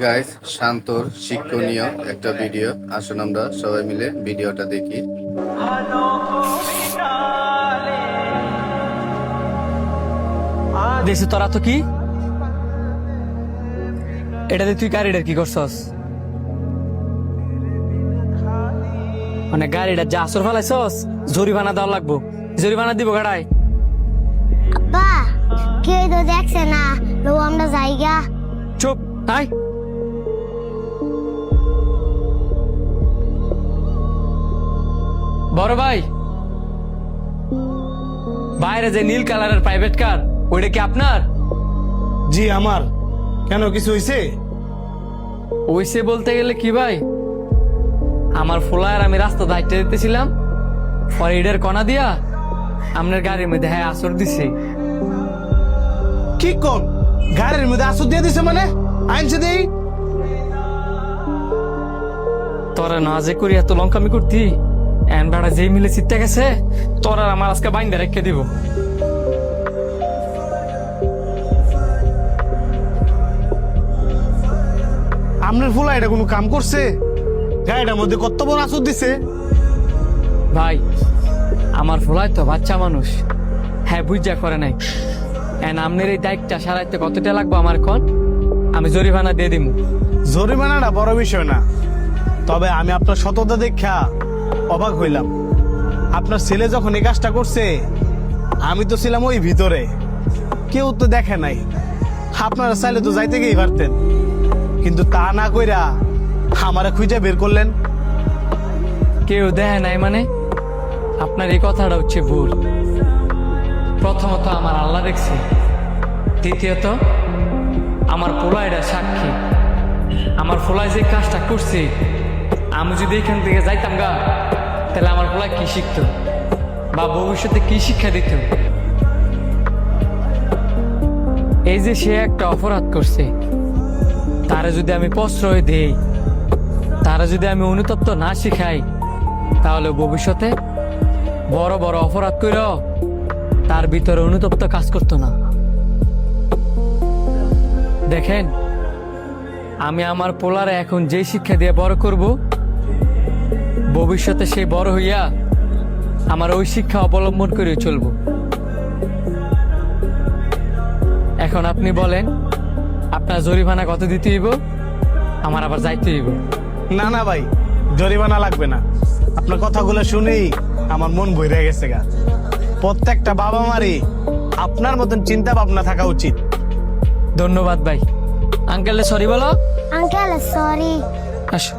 Guys, শান্তর শিক্ষণীয় একটা ভিডিও। আসুন আমরা সবাই মিলে ভিডিওটা দেখি। দেশে তোরা তো কি এটাতে তুই গাড়িটার কি করছস? মানে গাড়িটা যা আসর ফেলাইছস জরিমানা দেওয়া লাগবো। জরিমানা দিব গাড়ায়। আব্বা কেউ তো দেখছে না, লো আমরা যাইগা। চুপ আয়। বড় ভাই, বাইরে যে নীল কালারের প্রাইভেট কার ওইটা কি আপনার? জি আমার। কেন, কিছু হয়েছে? ওইসে বলতে গেলে কি ভাই, আমার ফোলার আমি রাস্তা দায়িত্ব দিতেছিলাম, পরে ইডের কণা দিয়া আপনার গাড়ির মধ্যে হ্যাঁ আসর দিছে। কি কম গাড়ির মধ্যে আসর দিয়ে দিছে? মানে আইনছে দেই তোরা না যে করি এত লঙ্কামি করতি, এন বেড়া যেই মিলে চিত্তে গেছে তোরা আমার আজকে বাইন্দা রেখে দিব। আপনার ফুলা এটা কোনো কাম করছে? গাড়িটার মধ্যে কত বড় আসর দিছে? ভাই আমার ফোলায় তো বাচ্চা মানুষ, হ্যাঁ বুঝা করে নাই। এন আপনার এই দায়িত্বটা সারাইতে কতটা লাগবো আমার কোন, আমি জরিমানা দিয়ে দিব। জরিমানাটা বড় বিষয় না, তবে আমি আপনার সততা দেখা অবাক হইলাম। আপনার ছেলে যখন এই কাজটা করছে আমি তো ছিলাম ওই ভিতরে, কেউ তো দেখে নাই। আপনারা চাইলে তো যাইতে গিয়ে পারতেন, কিন্তু তা না কইরা আমারে খুঁজে বের করলেন। কেউ দেখে নাই মানে? আপনার এই কথাটা হচ্ছে ভুল। প্রথমত আমার আল্লাহ দেখছে, দ্বিতীয়ত আমার পোলাইটা সাক্ষী। আমার পোলায় যে কাজটা করছে, আমি যদি এখান থেকে যাইতাম গা, তাহলে আমার পোলায় কি শিখতো বা ভবিষ্যতে কি শিক্ষা দিত? এই যে সে একটা অপরাধ করছে, তারা যদি আমি প্রশ্রয় দেই, তারা যদি আমি অনুতপ্ত না শিখাই, তাহলে ভবিষ্যতে বড় বড় অপরাধ কইরা তার ভিতরে অনুতপ্ত কাজ করতো না। দেখেন, আমি আমার পোলারে এখন যে শিক্ষা দিয়ে বড় করব, ভবিষ্যতে সেই বড় হইয়া আমার ওই শিক্ষা অবলম্বন করে চলব। এখন আপনি বলেন, আপনার জরিমানা কত দিতে হইব, আমার আবার যাইতে হইব? না না ভাই, জরিমানা লাগবে না। আপনার কথাগুলো শুনেই আমার মন ভরে গেছে গা। প্রত্যেকটা বাবা মারই আপনার মতন চিন্তা ভাবনা থাকা উচিত। ধন্যবাদ ভাই। আঙ্কেল সরি বলো। Uncle sorry. আসো।